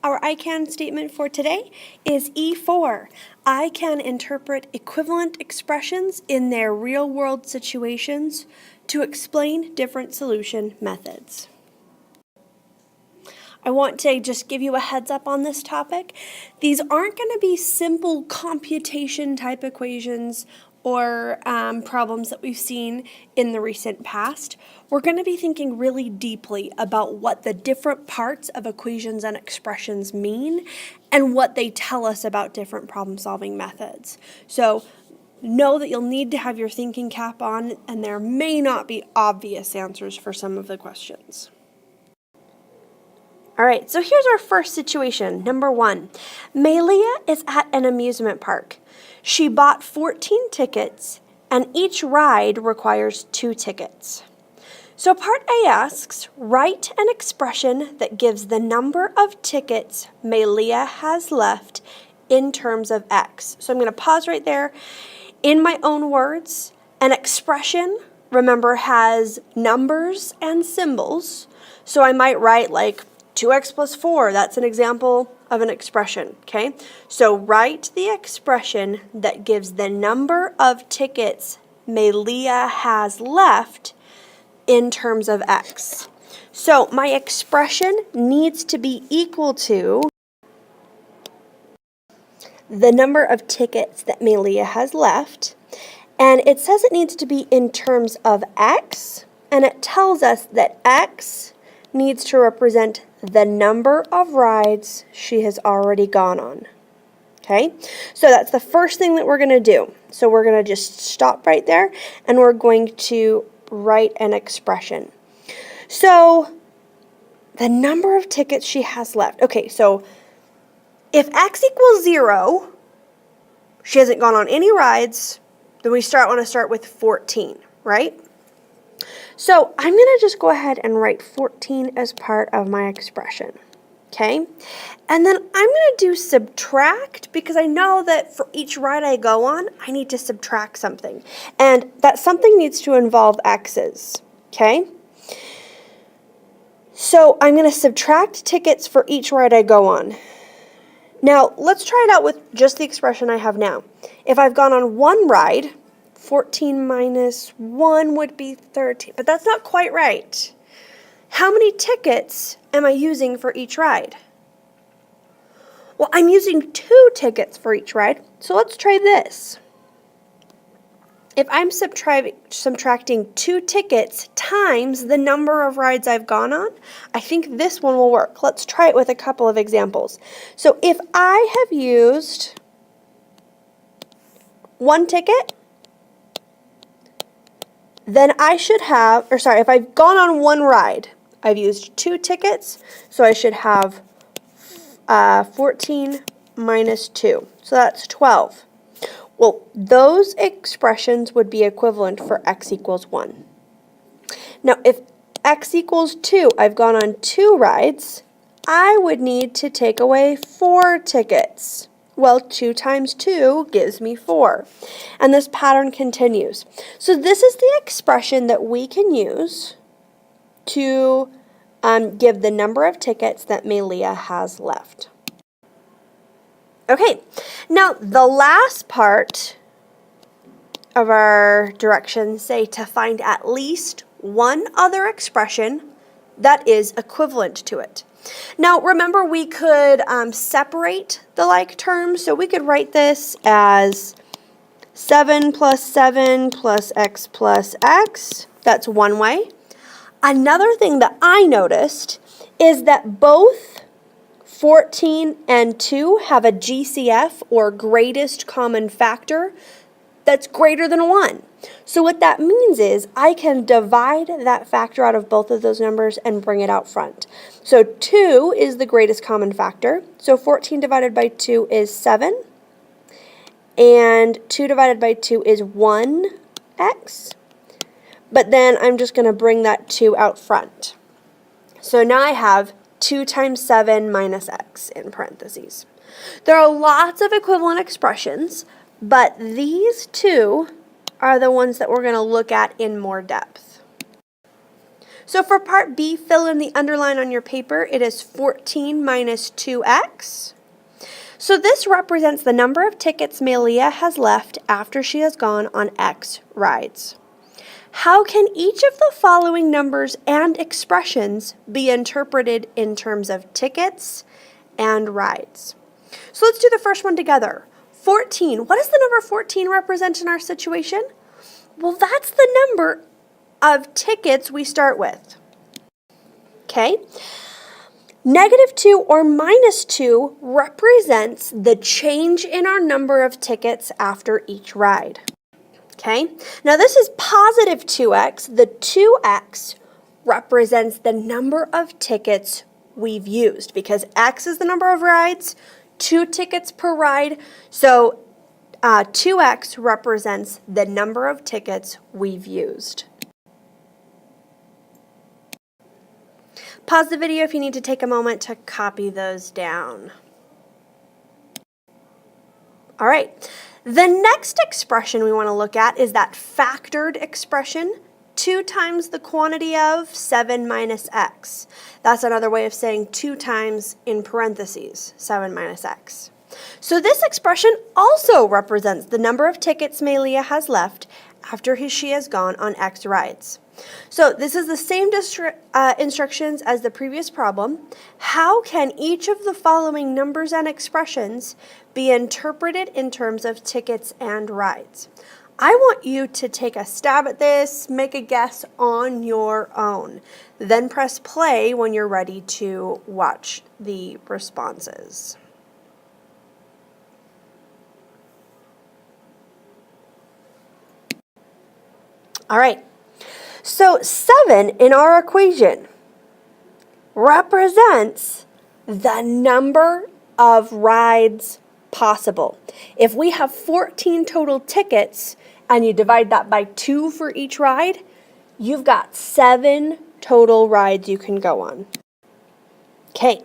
Our I can statement for today is E4. I can interpret equivalent expressions in their real-world situations to explain different solution methods. I want to just give you a heads up on this topic. These aren't going to be simple computation type equations or problems that we've seen in the recent past. We're going to be thinking really deeply about what the different parts of equations and expressions mean and what they tell us about different problem-solving methods. So know that you'll need to have your thinking cap on, and there may not be obvious answers for some of the questions. All right, so here's our first situation. Number 1, Maylia is at an amusement park. She bought 14 tickets, and each ride requires 2 tickets. So part A asks, write an expression that gives the number of tickets Maylia has left in terms of X. So I'm going to pause right there. In my own words, an expression, remember, has numbers and symbols. So I might write like 2x plus 4, that's an example of an expression, okay? So write the expression that gives the number of tickets Maylia has left in terms of X. So my expression needs to be equal to the number of tickets that Maylia has left, and it says it needs to be in terms of X, and it tells us that X needs to represent the number of rides she has already gone on. Okay, so that's the first thing that we're going to do. So we're going to just stop right there, and we're going to write an expression. So the number of tickets she has left. Okay, so if X equals 0, she hasn't gone on any rides, then we want to start with 14, right? So I'm going to just go ahead and write 14 as part of my expression, okay? And then I'm going to do subtract, because I know that for each ride I go on, I need to subtract something. And that something needs to involve x's, okay? So I'm going to subtract tickets for each ride I go on. Now, let's try it out with just the expression I have now. If I've gone on one ride, 14 minus 1 would be 13, but that's not quite right. How many tickets am I using for each ride? Well, I'm using 2 tickets for each ride, so let's try this. If I'm subtracting 2 tickets times the number of rides I've gone on, I think this one will work. Let's try it with a couple of examples. So if I have used 1 ticket, then I should have, if I've gone on 1 ride, I've used 2 tickets, so I should have 14 minus 2. So that's 12. Well, those expressions would be equivalent for x equals 1. Now, if x equals 2, I've gone on 2 rides, I would need to take away 4 tickets. Well, 2 times 2 gives me 4. And this pattern continues. So this is the expression that we can use to give the number of tickets that Maylia has left. Okay, now the last part of our directions say to find at least one other expression that is equivalent to it. Now, remember, we could separate the like terms, so we could write this as 7 plus x plus x. That's one way. Another thing that I noticed is that both 14 and 2 have a GCF, or greatest common factor, that's greater than 1. So what that means is I can divide that factor out of both of those numbers and bring it out front. So 2 is the greatest common factor. So 14 divided by 2 is 7. And 2 divided by 2 is 1x. But then I'm just going to bring that 2 out front. So now I have 2 times 7 minus x in parentheses. There are lots of equivalent expressions, but these 2 are the ones that we're going to look at in more depth. So for part B, fill in the underline on your paper. It is 14 minus 2x. So this represents the number of tickets Maylia has left after she has gone on X rides. How can each of the following numbers and expressions be interpreted in terms of tickets and rides? So let's do the first one together. 14. What does the number 14 represent in our situation? Well, that's the number of tickets we start with. Okay? -2 or -2 represents the change in our number of tickets after each ride. Okay? Now this is positive 2x. The 2x represents the number of tickets we've used because x is the number of rides, 2 tickets per ride. So 2x represents the number of tickets we've used. Pause the video if you need to take a moment to copy those down. All right. The next expression we want to look at is that factored expression, 2 times the quantity of 7 minus x. That's another way of saying 2 times in parentheses, 7 minus x. So this expression also represents the number of tickets Maylia has left after she has gone on X rides. So this is the same instructions as the previous problem. How can each of the following numbers and expressions be interpreted in terms of tickets and rides? I want you to take a stab at this, make a guess on your own. Then press play when you're ready to watch the responses. All right. So 7 in our equation represents the number of rides possible. If we have 14 total tickets and you divide that by 2 for each ride, you've got 7 total rides you can go on. Okay.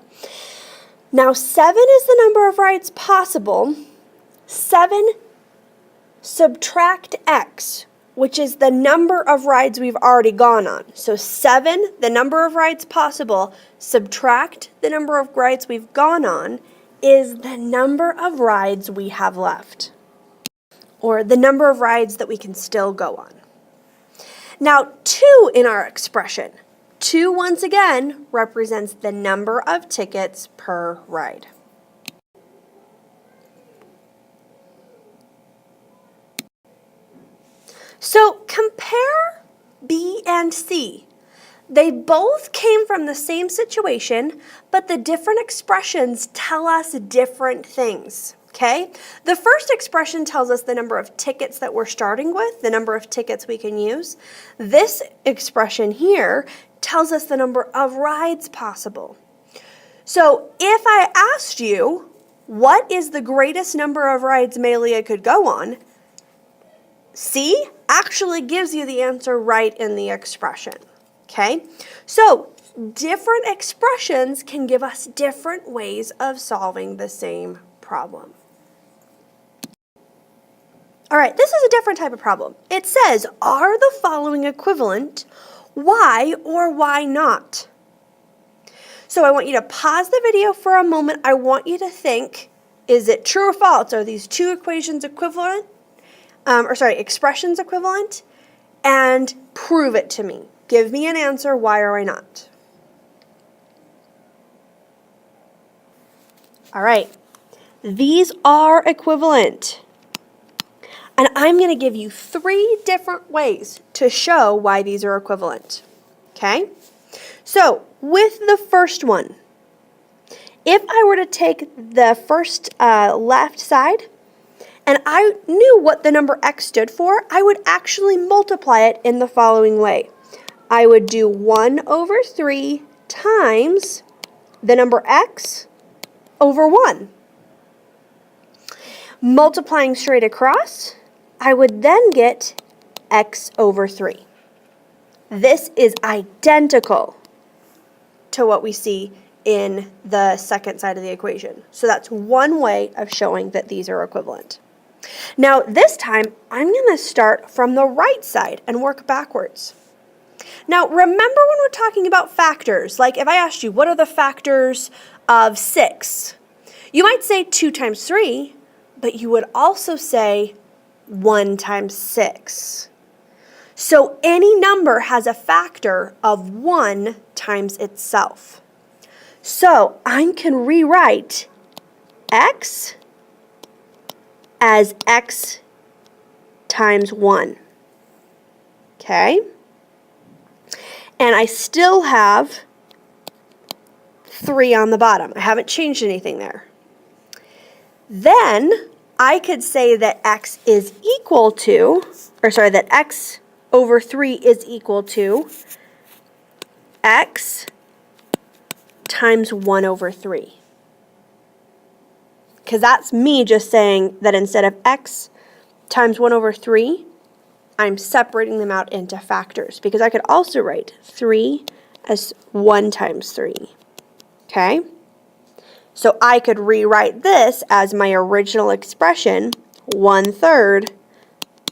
Now 7 is the number of rides possible. 7 subtract x, which is the number of rides we've already gone on. So 7, the number of rides possible, subtract the number of rides we've gone on, is the number of rides we have left, or the number of rides that we can still go on. Now 2 in our expression. 2, once again, represents the number of tickets per ride. So compare B and C. They both came from the same situation, but the different expressions tell us different things, okay? The first expression tells us the number of tickets that we're starting with, the number of tickets we can use. This expression here tells us the number of rides possible. So if I asked you, what is the greatest number of rides Maylia could go on? C actually gives you the answer right in the expression, okay? So different expressions can give us different ways of solving the same problem. All right, this is a different type of problem. It says, are the following equivalent? Why or why not? So I want you to pause the video for a moment. I want you to think, is it true or false? Are these two equations equivalent? Expressions equivalent, and prove it to me. Give me an answer, why or why not. All right, these are equivalent. And I'm going to give you 3 different ways to show why these are equivalent. Okay? So, with the first one, if I were to take the first left side, and I knew what the number x stood for, I would actually multiply it in the following way. I would do 1 over 3 times the number x over 1. Multiplying straight across, I would then get x over 3. This is identical to what we see in the second side of the equation. So that's one way of showing that these are equivalent. Now this time, I'm going to start from the right side and work backwards. Now, remember when we're talking about factors, like if I asked you, what are the factors of 6? You might say 2 times 3, but you would also say 1 times 6. So any number has a factor of 1 times itself. So I can rewrite x as x times 1. Okay? And I still have 3 on the bottom. I haven't changed anything there. Then I could say that x is equal to, that x over 3 is equal to x times 1 over 3. Because that's me just saying that instead of x times 1 over 3, I'm separating them out into factors. Because I could also write 3 as 1 times 3. Okay? So I could rewrite this as my original expression, 1/3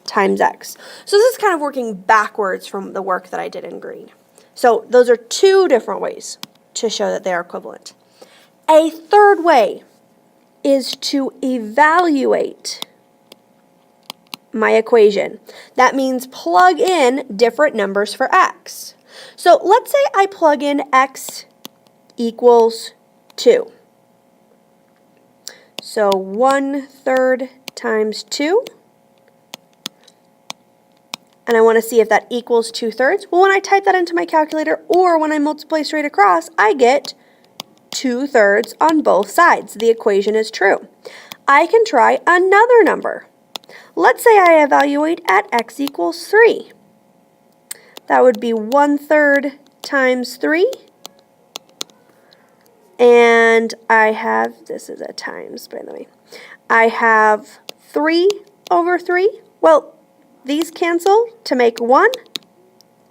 times x. So this is kind of working backwards from the work that I did in green. So those are 2 different ways to show that they are equivalent. A third way is to evaluate my equation. That means plug in different numbers for x. So let's say I plug in x equals 2. So 1/3 times 2. And I want to see if that equals 2/3. Well, when I type that into my calculator or when I multiply straight across, I get 2/3 on both sides. The equation is true. I can try another number. Let's say I evaluate at x equals 3. That would be 1/3 times 3. And I have, this is a times, by the way. I have 3 over 3. Well, these cancel to make 1.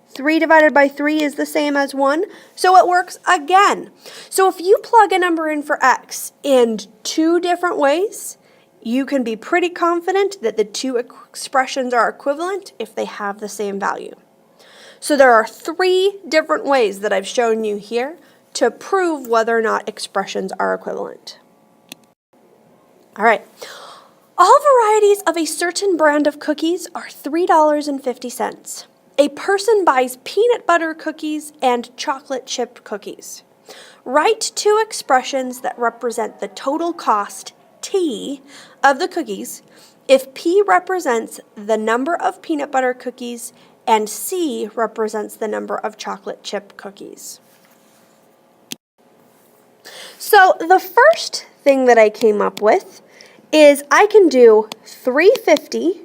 3 divided by 3 is the same as 1, so it works again. So if you plug a number in for x in 2 different ways, you can be pretty confident that the 2 expressions are equivalent if they have the same value. So there are 3 different ways that I've shown you here to prove whether or not expressions are equivalent. All right. All varieties of a certain brand of cookies are $3.50. A person buys peanut butter cookies and chocolate chip cookies. Write 2 expressions that represent the total cost, T, of the cookies if P represents the number of peanut butter cookies and C represents the number of chocolate chip cookies. So the first thing that I came up with is I can do 350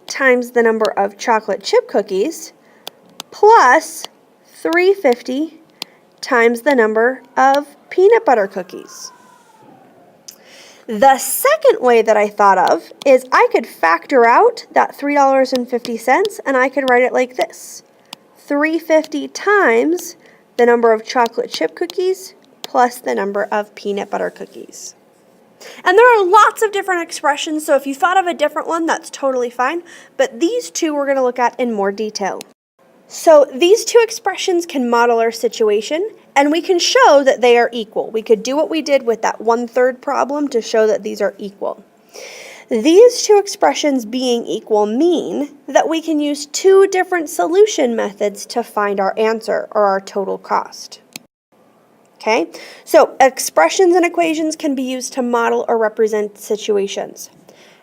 times the number of chocolate chip cookies plus 350 times the number of peanut butter cookies. The second way that I thought of is I could factor out that $3.50 and I could write it like this. 350 times the number of chocolate chip cookies plus the number of peanut butter cookies. And there are lots of different expressions, so if you thought of a different one, that's totally fine. But these 2 we're going to look at in more detail. So these 2 expressions can model our situation, and we can show that they are equal. We could do what we did with that 1/3 problem to show that these are equal. These 2 expressions being equal mean that we can use 2 different solution methods to find our answer, or our total cost. Okay, so expressions and equations can be used to model or represent situations.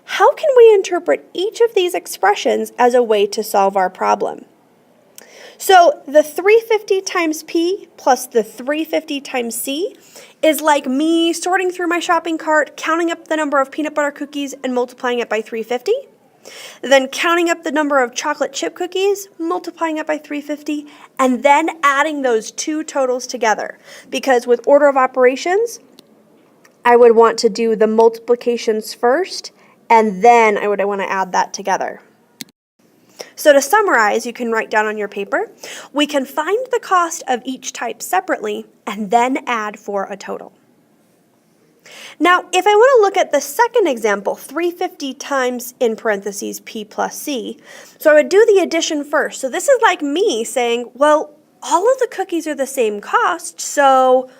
How can we interpret each of these expressions as a way to solve our problem? So the 350 times P plus the 350 times C is like me sorting through my shopping cart, counting up the number of peanut butter cookies and multiplying it by 350. Then counting up the number of chocolate chip cookies, multiplying it by 350, and then adding those 2 totals together. Because with order of operations, I would want to do the multiplications first, and then I would want to add that together. So to summarize, you can write down on your paper, we can find the cost of each type separately, and then add for a total. Now, if I want to look at the second example, 350 times in parentheses P plus C, so I would do the addition first. So this is like me saying, well, all of the cookies are the same cost, so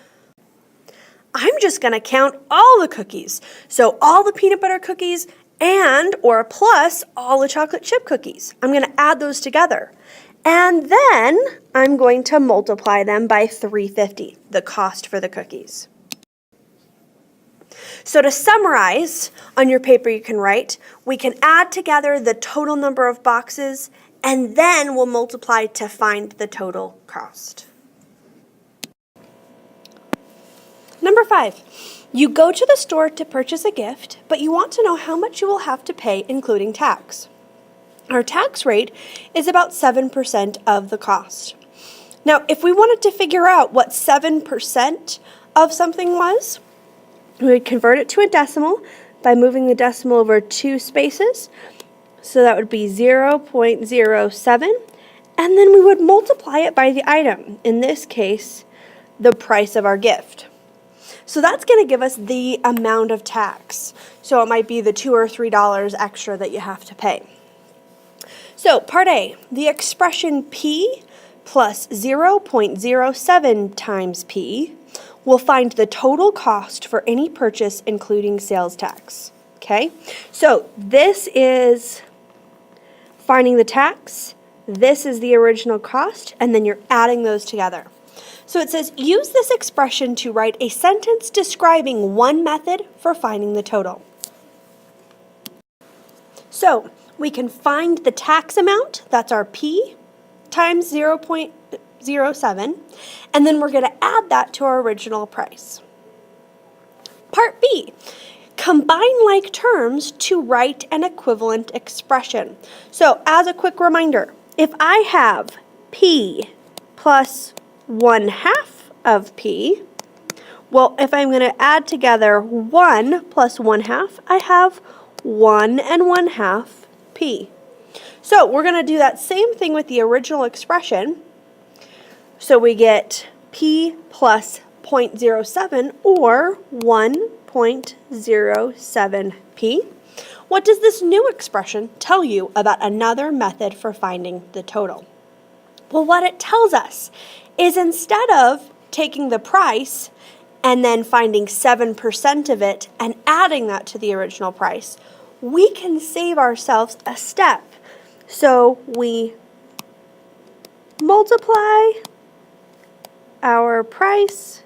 I'm just going to count all the cookies. So all the peanut butter cookies and, or plus, all the chocolate chip cookies. I'm going to add those together. And then I'm going to multiply them by 350, the cost for the cookies. So to summarize, on your paper you can write, we can add together the total number of boxes, and then we'll multiply to find the total cost. Number 5, you go to the store to purchase a gift, but you want to know how much you will have to pay, including tax. Our tax rate is about 7% of the cost. Now, if we wanted to figure out what 7% of something was, we would convert it to a decimal by moving the decimal over 2 spaces. So that would be 0.07, and then we would multiply it by the item, in this case, the price of our gift. So that's going to give us the amount of tax. So it might be the $2 or $3 extra that you have to pay. So part A, the expression P plus 0.07 times P will find the total cost for any purchase including sales tax. Okay, so this is finding the tax, this is the original cost, and then you're adding those together. So it says, use this expression to write a sentence describing one method for finding the total. So we can find the tax amount, that's our P, times 0.07, and then we're going to add that to our original price. Part B, combine like terms to write an equivalent expression. So as a quick reminder, if I have P plus 1/2 of P, well, if I'm going to add together 1 plus 1/2, I have 1 1/2 P. So we're going to do that same thing with the original expression. So we get P plus 0.07 or 1.07P. What does this new expression tell you about another method for finding the total? Well, what it tells us is instead of taking the price and then finding 7% of it and adding that to the original price, we can save ourselves a step. So we multiply our price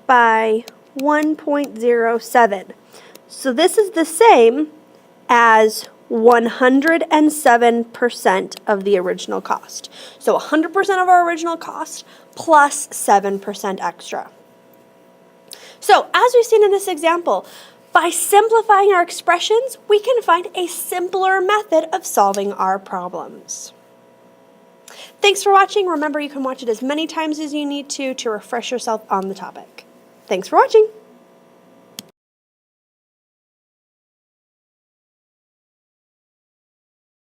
by 1.07. So this is the same as 107% of the original cost. So 100% of our original cost plus 7% extra. So as we've seen in this example, by simplifying our expressions, we can find a simpler method of solving our problems. Thanks for watching. Remember, you can watch it as many times as you need to refresh yourself on the topic. Thanks for watching.